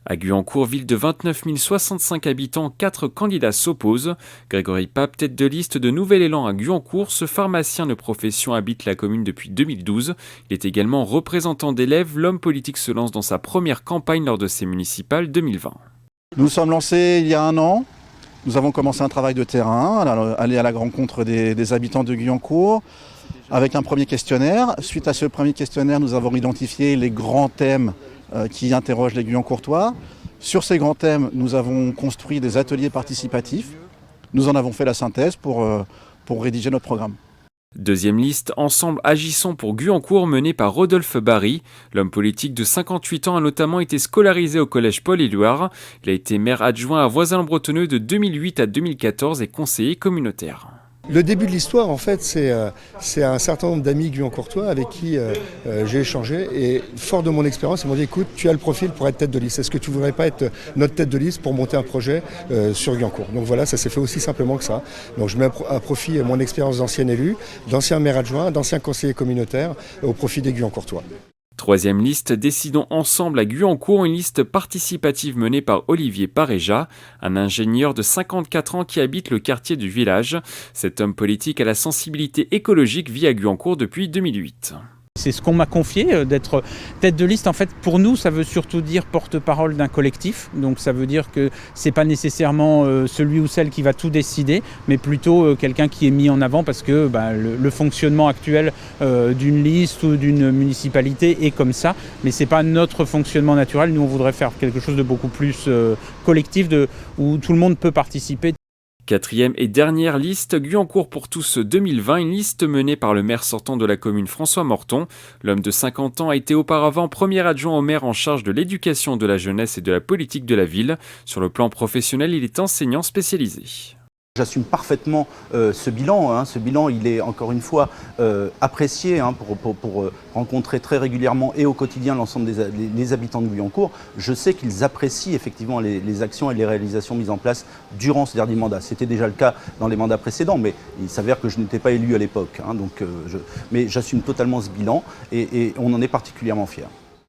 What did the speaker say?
À Guyancourt, ville de 29 065 habitants, 4 candidats s'opposent. Grégory Pape, tête de liste de Nouvel Élan à Guyancourt, ce pharmacien de profession habite la commune depuis 2012. Il est également représentant d'élèves. L'homme politique se lance dans sa première campagne lors de ces municipales 2020. Nous nous sommes lancés il y a un an. Nous avons commencé un travail de terrain, aller à la rencontre des habitants de Guyancourt avec un premier questionnaire. Suite à ce premier questionnaire, nous avons identifié les grands thèmes qui interrogent les Guyancourtois. Sur ces grands thèmes, nous avons construit des ateliers participatifs. Nous en avons fait la synthèse pour rédiger notre programme. Deuxième liste, Ensemble agissons pour Guyancourt, menée par Rodolphe Barry. L'homme politique de 58 ans a notamment été scolarisé au collège Paul-Éluard. Il a été maire adjoint à Voisins-le-Bretonneux de 2008 à 2014 et conseiller communautaire. Le début de l'histoire, en fait, c'est un certain nombre d'amis guyancourtois avec qui j'ai échangé. Et fort de mon expérience, ils m'ont dit, écoute, tu as le profil pour être tête de liste. Est-ce que tu ne voudrais pas être notre tête de liste pour monter un projet sur Guyancourt? Donc voilà, ça s'est fait aussi simplement que ça. Donc je mets à profit mon expérience d'ancien élu, d'ancien maire adjoint, d'ancien conseiller communautaire au profit des Guyancourtois. Troisième liste, Décidons ensemble à Guyancourt, une liste participative menée par Olivier Paréja, un ingénieur de 54 ans qui habite le quartier du village. Cet homme politique a la sensibilité écologique vit à Guyancourt depuis 2008. C'est ce qu'on m'a confié, d'être tête de liste. En fait, pour nous, ça veut surtout dire porte-parole d'un collectif. Donc ça veut dire que c'est pas nécessairement celui ou celle qui va tout décider, mais plutôt quelqu'un qui est mis en avant parce que le fonctionnement actuel d'une liste ou d'une municipalité est comme ça. Mais c'est pas notre fonctionnement naturel. Nous, on voudrait faire quelque chose de beaucoup plus collectif, où tout le monde peut participer. Quatrième et dernière liste, Guyancourt pour tous 2020, une liste menée par le maire sortant de la commune François Morton. L'homme de 50 ans a été auparavant premier adjoint au maire en charge de l'éducation de la jeunesse et de la politique de la ville. Sur le plan professionnel, il est enseignant spécialisé. J'assume parfaitement ce bilan. Ce bilan, il est encore une fois apprécié pour rencontrer très régulièrement et au quotidien l'ensemble des habitants de Guyancourt. Je sais qu'ils apprécient effectivement les actions et les réalisations mises en place durant ce dernier mandat. C'était déjà le cas dans les mandats précédents, mais il s'avère que je n'étais pas élu à l'époque. Mais j'assume totalement ce bilan et on en est particulièrement fiers.